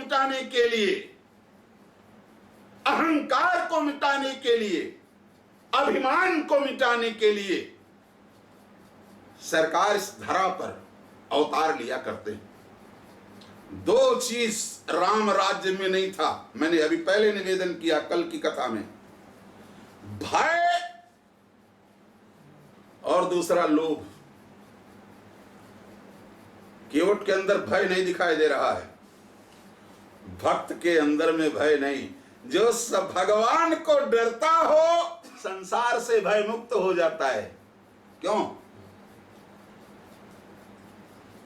मिटाने के लिए, अहंकार को मिटाने के लिए, अभिमान को मिटाने के लिए सरकार इस धरा पर अवतार लिया करते हैं। दो चीज राम राज्य में नहीं था, मैंने अभी पहले निवेदन किया कल की कथा में, भय और दूसरा लोभ। केवट के अंदर भय नहीं दिखाई दे रहा है, भक्त के अंदर में भय नहीं। जो सब भगवान को डरता हो संसार से भय मुक्त हो जाता है। क्यों?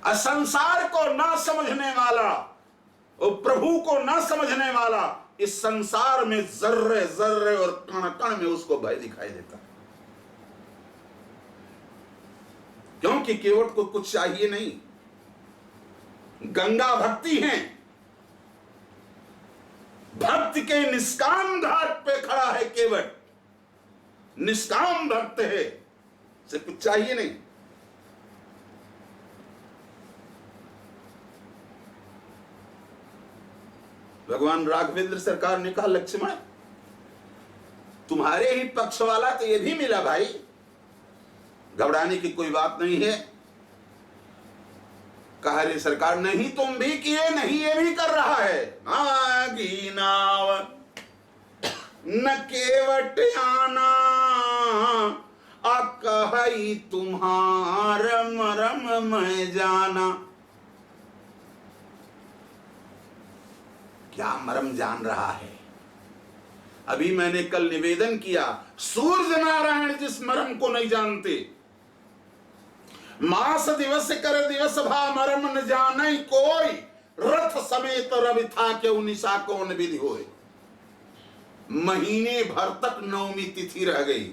असंसार को ना समझने वाला, और प्रभु को ना समझने वाला, इस संसार में जर्रे जर्रे और कण कण में उसको भय दिखाई देता। क्योंकि केवट को कुछ चाहिए नहीं, गंगा भक्ति है, भक्ति के निष्काम घाट पे खड़ा है केवट, निष्काम भक्त है, से कुछ चाहिए नहीं। भगवान राघवेंद्र सरकार ने कहा, लक्ष्मण तुम्हारे ही पक्ष वाला तो ये भी मिला भाई, घबराने की कोई बात नहीं है। कहा, रे सरकार नहीं तुम भी किए, नहीं ये भी कर रहा है। आगी नाव न केवट आना, अकहई तुम्हार मरम मैं जाना। क्या मरम जान रहा है? अभी मैंने कल निवेदन किया, सूर्य नारायण जिस मरम को नहीं जानते, मास दिवस कर दिवस भा मरम न जाने कोई, रथ समेत रवि था क्यों निशा कौन विधि होए। महीने भर तक नवमी तिथि रह गई,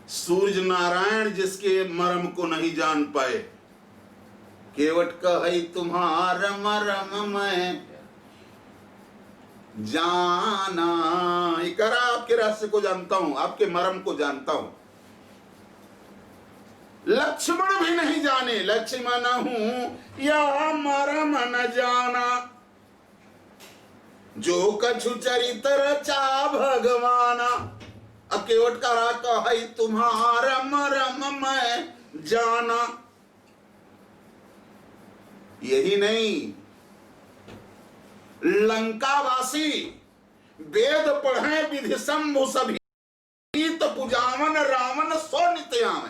सूर्य नारायण जिसके मरम को नहीं जान पाए। केवट कही तुम्हार मरम मैं जाना, इकरा आपके रहस्य को जानता हूं, आपके मरम को जानता हूं। लक्ष्मण भी नहीं जाने, लक्ष्मण हूं या मरम न जाना, जो कछु चरित्र चा भगवाना। केवट करा कही तुम्हारा मरम मैं जाना। यही नहीं, लंकावासी वेद पढ़े विधि शंभु सभी पुजावन रावण सो नित्याम।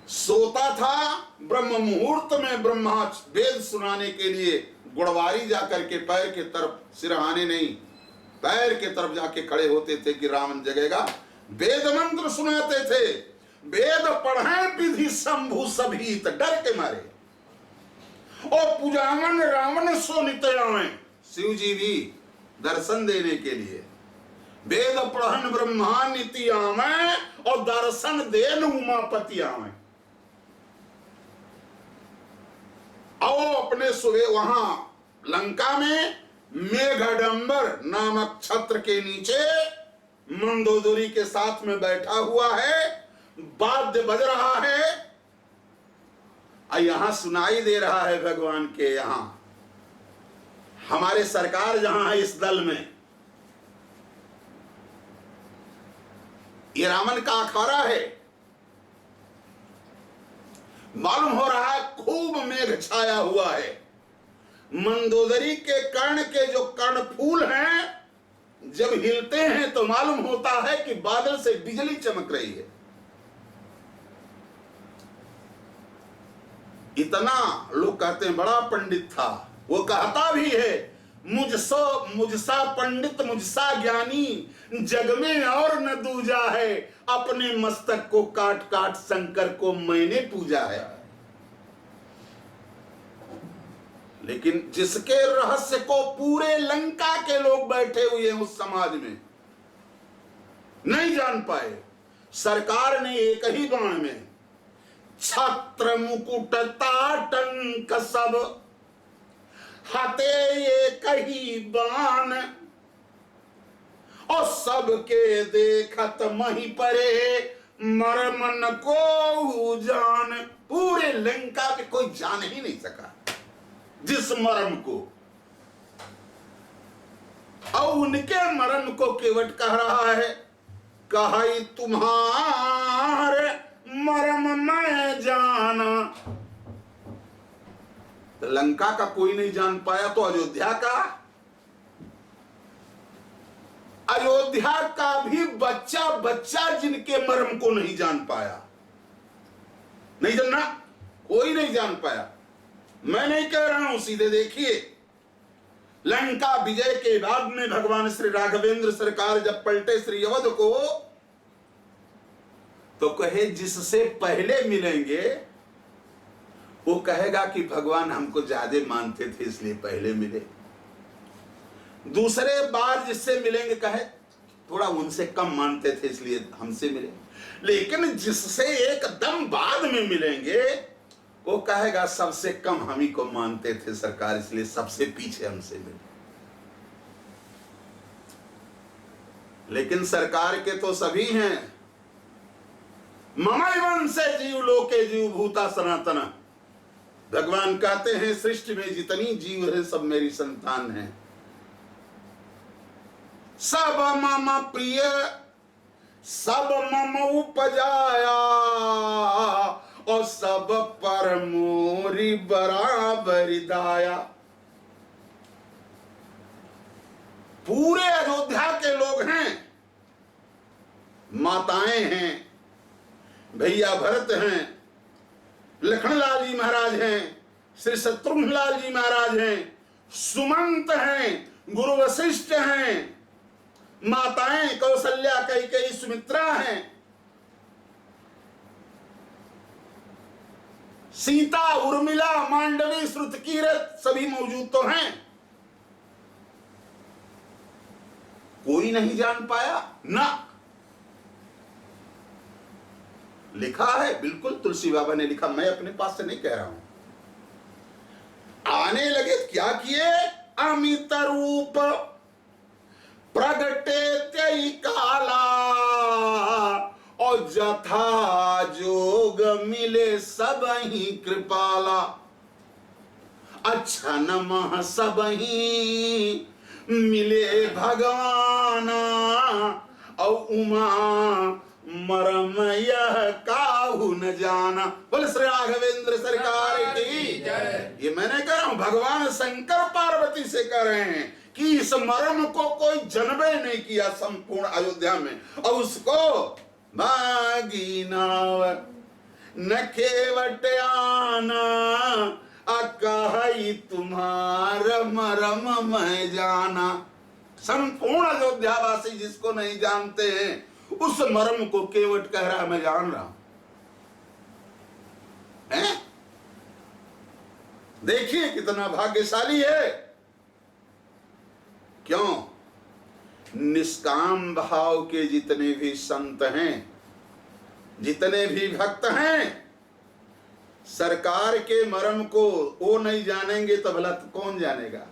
सोता था, ब्रह्म मुहूर्त में ब्रह्मा वेद सुनाने के लिए गुड़वारी जाकर के पैर के तरफ, सिरहाने नहीं, पैर के तरफ जाके खड़े होते थे कि रावण जगेगा। वेद मंत्र सुनाते थे, वेद पढ़े विधि शंभु सभी, डर के मारे। और पूजावन रावण सो नित्याम, शिव जी भी दर्शन देने के लिए वेद पढ़न ब्रह्मा नित्याम और दर्शन देन उमापति आवे। आओ अपने सुबह वहां लंका में मेघडंबर नामक छत्र के नीचे मंदोदरी के साथ में बैठा हुआ है, वाद्य बज रहा है, और यहां सुनाई दे रहा है भगवान के। यहां हमारे सरकार जहां है इस दल में, ये रावण का अखाड़ा है। मालूम हो रहा है खूब मेघ छाया हुआ है। मंदोदरी के कर्ण के जो कर्णफूल हैं जब हिलते हैं तो मालूम होता है कि बादल से बिजली चमक रही है। इतना लोग कहते हैं बड़ा पंडित था, वो कहता भी है मुझसा पंडित मुझसा ज्ञानी जग में और न दूजा है, अपने मस्तक को काट काट शंकर को मैंने पूजा है। लेकिन जिसके रहस्य को पूरे लंका के लोग बैठे हुए हैं उस समाज में नहीं जान पाए, सरकार ने एक ही बाण में छत्र मुकुट ताटंक सब हते एक ही बाण, और सबके देखत मही परे मरमन को जान। पूरे लंका पे कोई जान ही नहीं सका। जिस मर्म को, और उनके मर्म को केवट कह रहा है, कहाई तुम्हारे मर्म मैं जाना। तो लंका का कोई नहीं जान पाया तो अयोध्या का भी बच्चा बच्चा जिनके मर्म को नहीं जान पाया, नहीं जानना, कोई नहीं जान पाया। मैं नहीं कह रहा हूं, सीधे देखिए, लंका विजय के बाद में भगवान श्री राघवेंद्र सरकार जब पलटे श्री अवध को, तो कहे जिससे पहले मिलेंगे वो कहेगा कि भगवान हमको ज्यादा मानते थे इसलिए पहले मिले। दूसरे बार जिससे मिलेंगे कहे थोड़ा उनसे कम मानते थे इसलिए हमसे मिले। लेकिन जिससे एकदम बाद में मिलेंगे वो कहेगा सबसे कम हम ही को मानते थे सरकार, इसलिए सबसे पीछे हमसे मिले। लेकिन सरकार के तो सभी हैं। ममई वंशे जीव लोके जीव भूता सनातन। भगवान कहते हैं सृष्टि में जितनी जीव है सब मेरी संतान है। सब मम प्रिय सब मम उपजाया और सब पर मोरी बराबर दाया। पूरे अयोध्या के लोग हैं, माताएं हैं, भैया भरत हैं, लखनलाल जी महाराज हैं, श्री शत्रुघ्नलाल जी महाराज हैं, सुमंत हैं, गुरु वशिष्ठ हैं, माताएं कौशल्या कैकेयी सुमित्रा हैं, सीता उर्मिला मांडवी श्रुतकीरत सभी मौजूद तो हैं। कोई नहीं जान पाया ना। लिखा है, बिल्कुल तुलसी बाबा ने लिखा, मैं अपने पास से नहीं कह रहा हूं। आने लगे क्या किए, अमित रूप प्रगटे त्यई काला और जथा जोग मिले सब ही कृपाला। अच्छा नमः सब ही मिले भगवाना और उमा मरम यह काहू न जाना। बोले श्री राघवेंद्र सरकार की। ये मैंने कह रहा हूं, भगवान शंकर पार्वती से कह रहे हैं कि इस मर्म को कोई जन्मे नहीं किया संपूर्ण अयोध्या में, और उसको मागी नाव न केवट आना अकहई तुम्हार मर्म मैं जाना। संपूर्ण अयोध्यावासी जिसको नहीं जानते हैं उस मर्म को केवट कह रहा है मैं जान रहा हूं। देखिए कितना भाग्यशाली है। क्यों? निष्काम भाव के जितने भी संत हैं, जितने भी भक्त हैं, सरकार के मर्म को वो नहीं जानेंगे तो भला कौन जानेगा।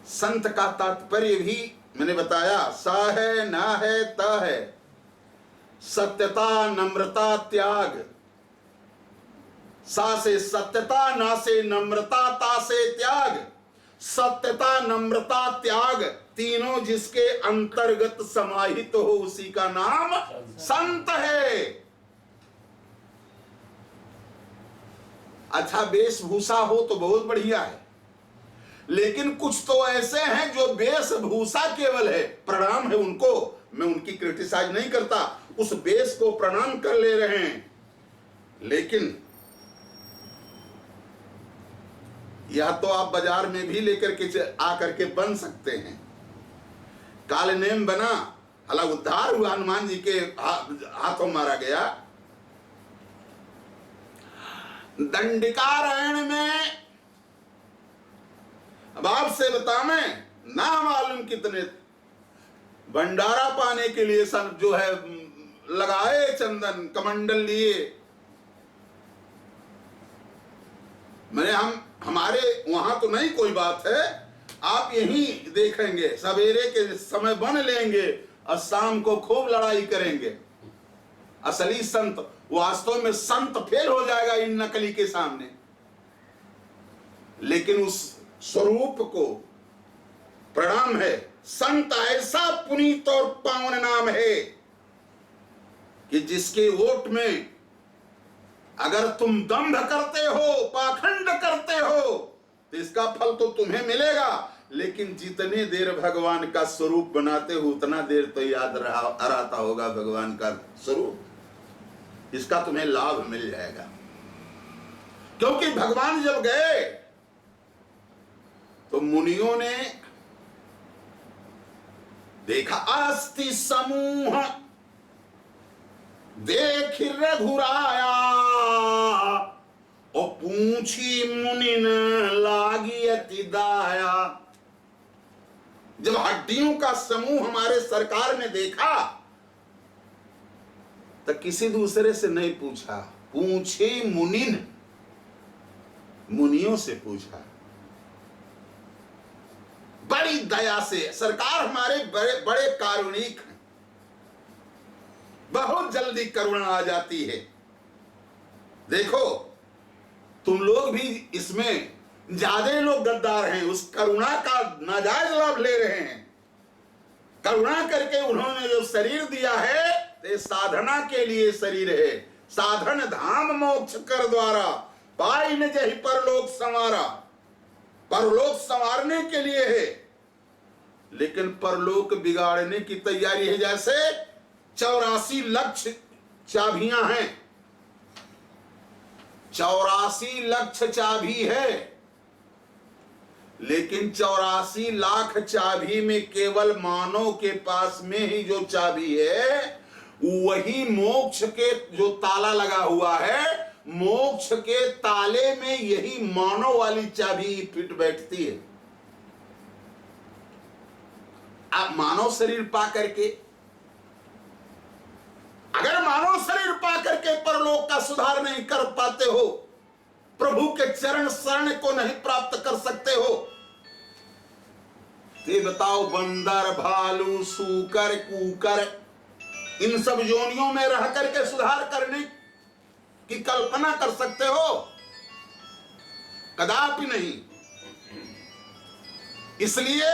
संत का तात्पर्य भी मैंने बताया, सा है ना है ता है, सत्यता नम्रता त्याग। सा से सत्यता, ना से नम्रता, ता से त्याग। सत्यता नम्रता त्याग तीनों जिसके अंतर्गत समाहित हो उसी का नाम संत है। अच्छा वेशभूषा हो तो बहुत बढ़िया है, लेकिन कुछ तो ऐसे हैं जो वेशभूषा केवल है, प्रणाम है उनको, मैं उनकी क्रिटिसाइज नहीं करता, उस वेश को प्रणाम कर ले रहे हैं, लेकिन यह तो आप बाजार में भी लेकर के आकर के बन सकते हैं। कालनेम बना, हला उद्धार हुआ, हनुमान जी के हाथों मारा गया। दंडिकारायण में अब आपसे बतावे ना मालूम कितने भंडारा पाने के लिए सब जो है लगाए, चंदन कमंडल लिए। मैंने हमारे वहां तो नहीं कोई बात है, आप यही देखेंगे सवेरे के समय बन लेंगे और शाम को खूब लड़ाई करेंगे। असली संत, वास्तव में संत फेल हो जाएगा इन नकली के सामने। लेकिन उस स्वरूप को प्रणाम है। संत ऐसा पुनीत और पावन नाम है कि जिसके ओट में अगर तुम दंभ करते हो, पाखंड करते हो, तो इसका फल तो तुम्हें मिलेगा, लेकिन जितने देर भगवान का स्वरूप बनाते हो उतना देर तो याद रहता होगा भगवान का स्वरूप, इसका तुम्हें लाभ मिल जाएगा। क्योंकि भगवान जब गए तो मुनियों ने देखा, अस्ति समूह देख रघुराया, और पूछी मुनिन लागी अति दाया। जब हड्डियों का समूह हमारे सरकार ने देखा तो किसी दूसरे से नहीं पूछा, पूछे मुनिन, मुनियों से पूछा। बड़ी दया से, सरकार हमारे बड़े बड़े कारुणिक हैं, बहुत जल्दी करुणा आ जाती है। देखो तुम लोग भी इसमें ज्यादा लोग गद्दार हैं, उस करुणा का नाजायज लाभ ले रहे हैं। करुणा करके उन्होंने जो शरीर दिया है तो साधना के लिए शरीर है। साधन धाम मोक्ष कर द्वारा पाई न जहि परलोक संवारा, परलोक संवारने के लिए है, लेकिन परलोक बिगाड़ने की तैयारी है। जैसे 84 लक्ष्य चाबियां हैं, 84 लक्ष्य चाबी है, लेकिन 84 लाख चाबी में केवल मानव के पास में ही जो चाबी है वही मोक्ष के जो ताला लगा हुआ है, मोक्ष के ताले में यही मानव वाली चाबी फिट बैठती है। आप मानव शरीर पा करके, अगर मानव शरीर पा करके परलोक का सुधार नहीं कर पाते हो, प्रभु के चरण शरण को नहीं प्राप्त कर सकते हो, तो बताओ बंदर, भालू, सूकर, कुकर, इन सब योनियों में रह करके सुधार करने की कल्पना कर सकते हो? कदापि नहीं। इसलिए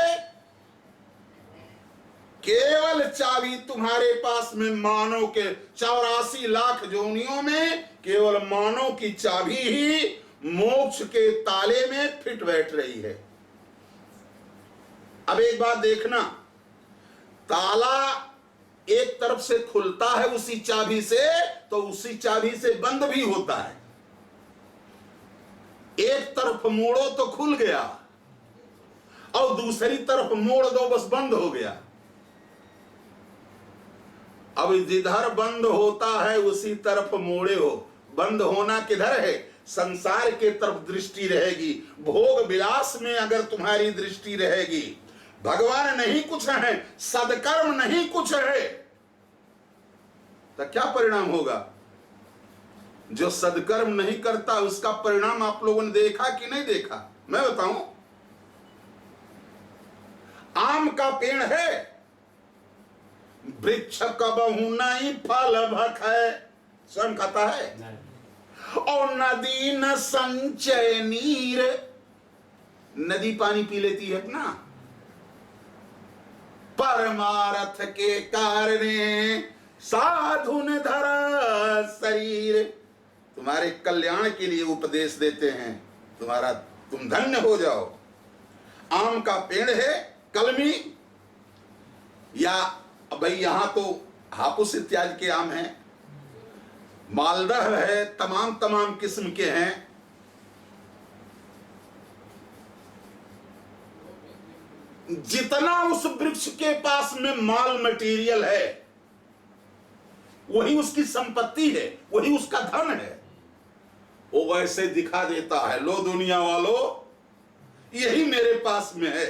केवल चाबी तुम्हारे पास में मानव के 84 लाख योनियों में केवल मानव की चाबी ही मोक्ष के ताले में फिट बैठ रही है। अब एक बात देखना, ताला एक तरफ से खुलता है उसी चाबी से, तो उसी चाबी से बंद भी होता है। एक तरफ मोड़ो तो खुल गया और दूसरी तरफ मोड़ दो बस बंद हो गया। अब जिधर बंद होता है उसी तरफ मोड़े हो। बंद होना किधर है? संसार के तरफ दृष्टि रहेगी, भोग विलास में अगर तुम्हारी दृष्टि रहेगी, भगवान नहीं कुछ है, सदकर्म नहीं कुछ है, तो क्या परिणाम होगा? जो सदकर्म नहीं करता उसका परिणाम आप लोगों ने देखा कि नहीं देखा? मैं बताऊं, आम का पेड़ है, वृक्ष कबहू नहीं फल भखै, स्वयं खाता है, और नदी न संचय नीर, नदी पानी पी लेती है अपना। परमार्थ के कारणे साधुन धरा शरीर, तुम्हारे कल्याण के लिए उपदेश देते हैं, तुम धन्य हो जाओ। आम का पेड़ है, कलमी, या भाई यहां तो हापुस इत्यादि के आम हैं, मालदह है, तमाम किस्म के हैं। जितना उस वृक्ष के पास में माल मटेरियल है वही उसकी संपत्ति है, वही उसका धन है, वो वैसे दिखा देता है, लो दुनिया वालों यही मेरे पास में है,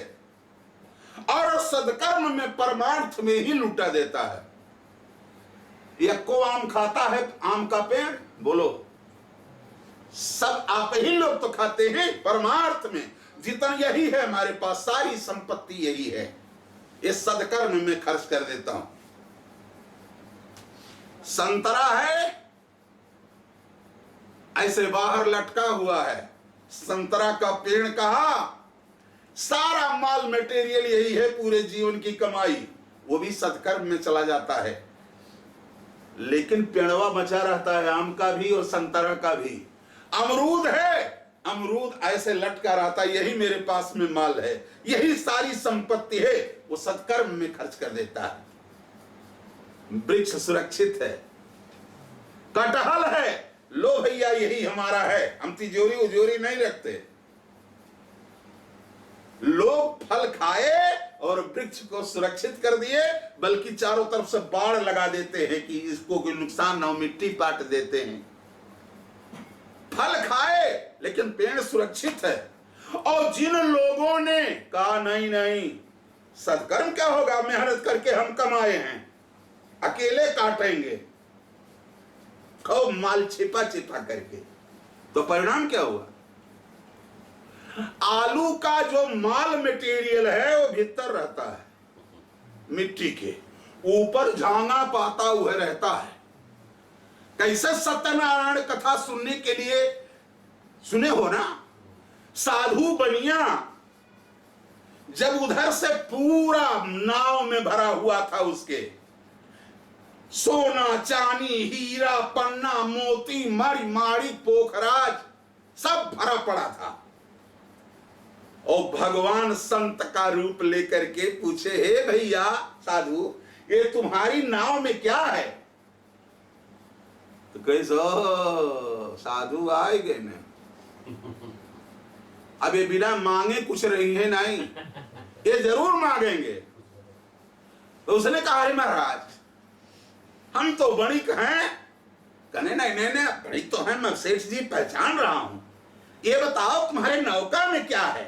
और सदकर्म में परमार्थ में ही लुटा देता है। यक्को आम खाता है, आम का पेड़, बोलो सब आप ही लोग तो खाते हैं। परमार्थ में जितना यही है हमारे पास, सारी संपत्ति यही है, ये सदकर्म में खर्च कर देता हूं। संतरा है ऐसे बाहर लटका हुआ है, संतरा का पेड़ कहा, सारा माल मटेरियल यही है, पूरे जीवन की कमाई, वो भी सत्कर्म में चला जाता है। लेकिन पेड़वा बचा रहता है, आम का भी और संतरा का भी। अमरूद है, अमरूद ऐसे लटका रहता है, यही मेरे पास में माल है, यही सारी संपत्ति है, वो सत्कर्म में खर्च कर देता है। वृक्ष सुरक्षित है। कटहल है, लो भैया यही हमारा है, हम तिजोरी उजोरी नहीं रखते। लोग फल खाए और वृक्ष को सुरक्षित कर दिए, बल्कि चारों तरफ से बाड़ लगा देते हैं कि इसको कोई नुकसान ना हो, मिट्टी पाट देते हैं। फल खाए लेकिन पेड़ सुरक्षित है। और जिन लोगों ने कहा नहीं नहीं, सत्कर्म क्या होगा, मेहनत करके हम कमाए हैं, अकेले काटेंगे, खूब माल छिपा छिपा करके, तो परिणाम क्या हुआ? आलू का जो माल मटेरियल है वो भीतर रहता है, मिट्टी के ऊपर झांगा पाता हुआ रहता है। कैसे सत्यनारायण कथा सुनने के लिए सुने हो ना, साधु बनिया जब उधर से पूरा नाव में भरा हुआ था, उसके सोना चांदी हीरा पन्ना मोती मणि माणिक पोखराज सब भरा पड़ा था। और भगवान संत का रूप लेकर के पूछे, हे भैया साधु, ये तुम्हारी नाव में क्या है? तो कैसो साधु आए गए न, अब ये बिना मांगे कुछ रही है नहीं, ये जरूर मांगेंगे। तो उसने कहा, अरे महाराज हम तो बणिक हैं। कहने नहीं नहीं नहीं, बणिक तो है, मैं सेठ जी पहचान रहा हूं, ये बताओ तुम्हारे नौका में क्या है?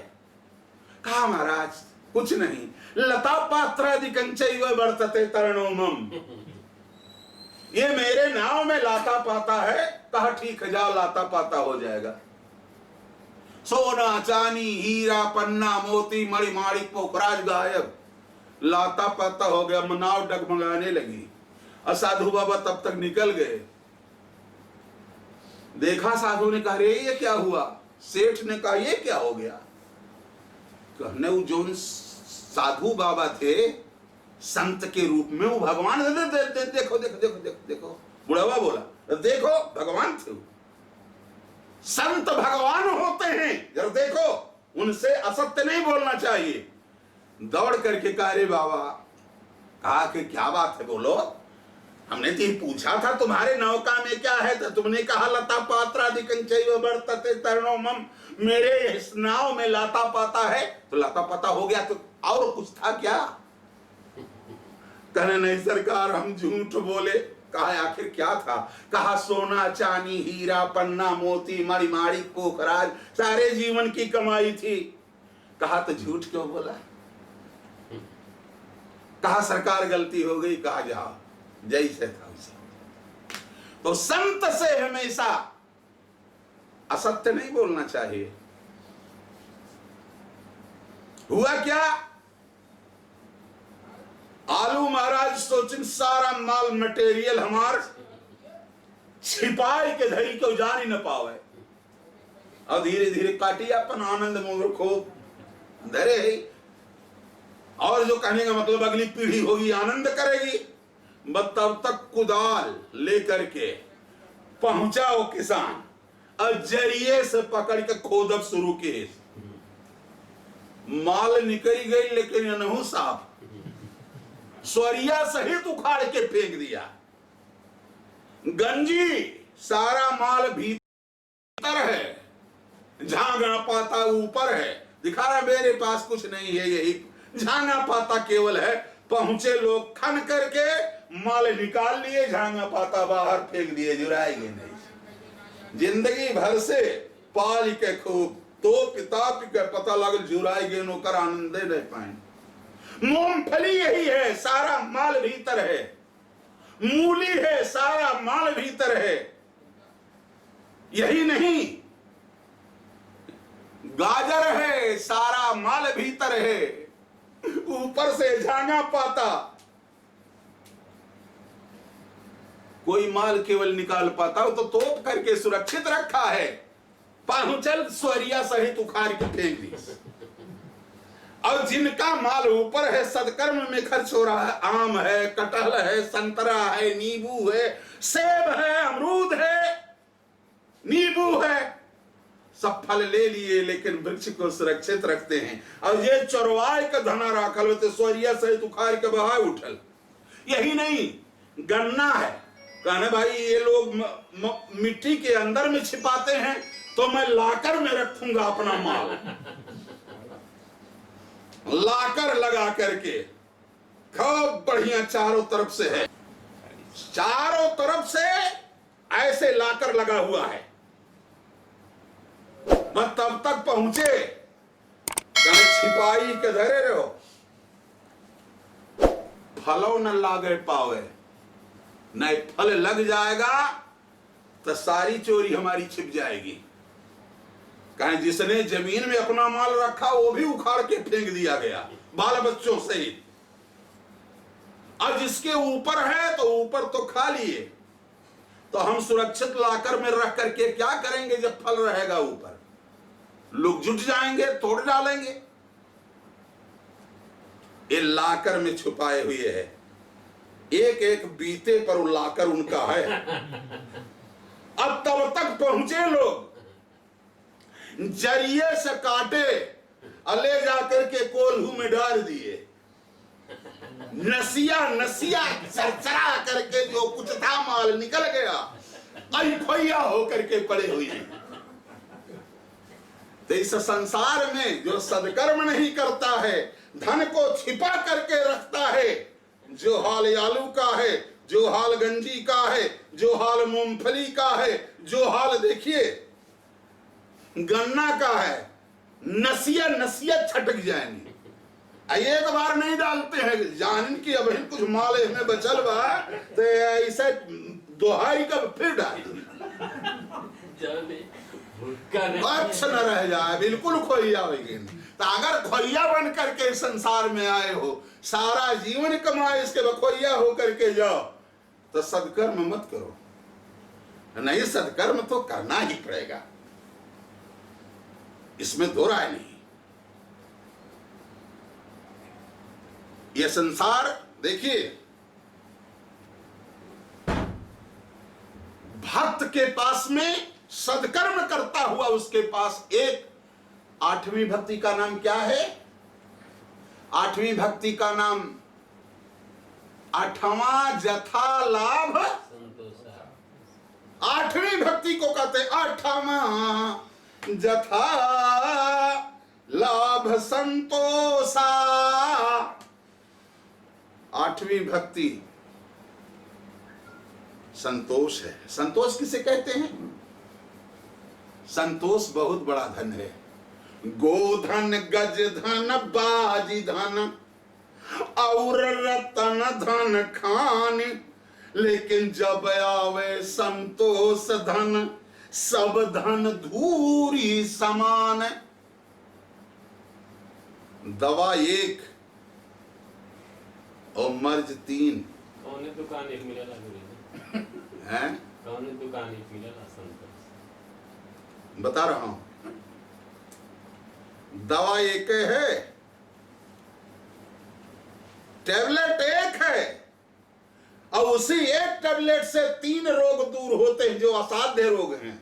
कहा महाराज कुछ नहीं, लता पात्रादिकंचैव वर्तते तरणोमम, ये मेरे नाव में लाता पाता है। कहा ठीक है, जाओ लाता पाता हो जाएगा। सोना चांदी हीरा पन्ना मोती मणि माणिक पोखराज गायब, लाता पाता हो गया। नाव डगमगाने लगी। साधु बाबा तब तक निकल गए। देखा साधु ने कहा, रे ये क्या हुआ? सेठ ने कहा, ये क्या हो गया? कहने वो जो साधु बाबा थे संत के रूप में, वो भगवान देखो देखो देखो देखो देखो, बुढ़ावा बोला देखो भगवान थे। संत भगवान होते हैं, जरा देखो, उनसे असत्य नहीं बोलना चाहिए। दौड़ करके कहा, रे बाबा, कहा कि क्या बात है, बोलो। हमने तो पूछा था तुम्हारे नौका में क्या है, तो तुमने कहा लता पात्रादिकंचैव वर्तते तरणोमम, मेरे इस नाव में लाता पाता है। तो लाता पाता हो गया, तो और कुछ था क्या? कहने नहीं सरकार, हम झूठ बोले। कहा आखिर क्या था? कहा सोना चांदी हीरा पन्ना मोती मणि माणिक पोखराज सारे जीवन की कमाई थी। कहा तो झूठ क्यों बोला? कहा सरकार गलती हो गई। कहा जाओ जैसे था उसे। तो संत से हमेशा असत्य नहीं बोलना चाहिए। हुआ क्या? आलू महाराज सोचिन सारा माल मटेरियल हमार छिपाई के धरी क्यों जान ही न पावे, और धीरे धीरे काटी अपन आनंद मोर खूब धरे ही। और जो कहने का मतलब अगली पीढ़ी होगी आनंद करेगी। तब तक कुदाल लेकर के पहुंचा वो किसान, और जरिए से पकड़ के खोदब शुरू किए। माल निकल गई लेकिन अनहु साफ, स्वरिया सहित उखाड़ के फेंक दिया। गंजी सारा माल भीतर है, झांगा पाता ऊपर है। दिखा रहा मेरे पास कुछ नहीं है, यही झांगा पाता केवल है। पहुंचे लोग खन करके माल निकाल लिए, झांगा पाता बाहर फेंक दिए, जुराएंगे नहीं। जिंदगी भर से पाल के खूब तो किताब के पता लग जुराएंगे नौकर आनंद नहीं पाए। मूंगफली यही है, सारा माल भीतर है। मूली है, सारा माल भीतर है। यही नहीं, गाजर है, सारा माल भीतर है। ऊपर से झांगा पाता, कोई माल केवल निकाल पाता हो तो तोप करके सुरक्षित रखा है। पहुंचल स्वरिया सहित उखाड़ के फेंक दी। और जिनका माल ऊपर है सदकर्म में खर्च हो रहा है, आम है, कटहल है, संतरा है, नींबू है, सेब है, अमरूद है, नींबू है, सब फल ले लिए लेकिन वृक्ष को सुरक्षित रखते हैं। और ये चौरवाय का धना राखल होते स्वरिया सहित उखाड़ के बहा उठल। यही नहीं, गन्ना है, कहने भाई ये लोग मिट्टी के अंदर में छिपाते हैं तो मैं लाकर में रखूंगा अपना माल। लाकर लगा करके खूब बढ़िया चारों तरफ से है, चारों तरफ से ऐसे लाकर लगा हुआ है। मैं तब तक पहुंचे कहने छिपाई के धरे रहो, फलों न लागे पावे, नहीं फल लग जाएगा तो सारी चोरी हमारी छिप जाएगी। कहें जिसने जमीन में अपना माल रखा वो भी उखाड़ के फेंक दिया गया बाल बच्चों से ही। और जिसके ऊपर है तो ऊपर तो खा लिए, तो हम सुरक्षित लाकर में रख करके क्या करेंगे जब फल रहेगा ऊपर? लोग जुट जाएंगे, तोड़ डालेंगे। ये लाकर में छुपाए हुए है, एक एक बीते पर लाकर उनका है। अब तब तक पहुंचे लोग, जरिए से काटे और ले जाकर के कोल्हू में डाल दिए। नसिया नसिया चरचरा करके जो कुछ था माल निकल गया, अइफैया होकर के पड़े हुए हैं। तो इस संसार में जो सदकर्म नहीं करता है, धन को छिपा करके रखता है, जो हाल आलू का है, जो हाल गंजी का है, जो हाल मूंगफली का है, जो हाल देखिए गन्ना का है, नसिया नसिया छटक जाएंगे। एक बार नहीं डालते हैं, जान की अब कुछ माल में बचल बा तो ऐसे दोहाई का फिर डाल अच्छा न रह जाए, बिल्कुल खोइया होगी। तो अगर खोइया बन करके संसार में आए हो, सारा जीवन कमाए इसके बखोइया हो करके जाओ, तो सदकर्म मत करो। नहीं, सदकर्म तो करना ही पड़ेगा, इसमें दो राय नहीं। ये संसार देखिए, भक्त के पास में सदकर्म करता हुआ उसके पास एक आठवीं भक्ति का नाम क्या है? आठवीं भक्ति का नाम आठवां जथा लाभ आठवीं भक्ति को कहते आठवां जथा लाभ संतोषा। आठवीं भक्ति संतोष है। संतोष किसे कहते हैं? संतोष बहुत बड़ा धन है। गोधन, गज धन, बाजी धन और रतन धन खान, लेकिन जब आवे संतोष धन, सब धन धूरी समान। दवा एक और मर्ज तीन। कौन दुकान एक मिलेला हैं? कौन दुकान एक मिलेला संतोष? बता रहा हूं, दवा एक है, टेबलेट एक है, और उसी एक टेबलेट से 3 रोग दूर होते हैं जो असाध्य रोग हैं।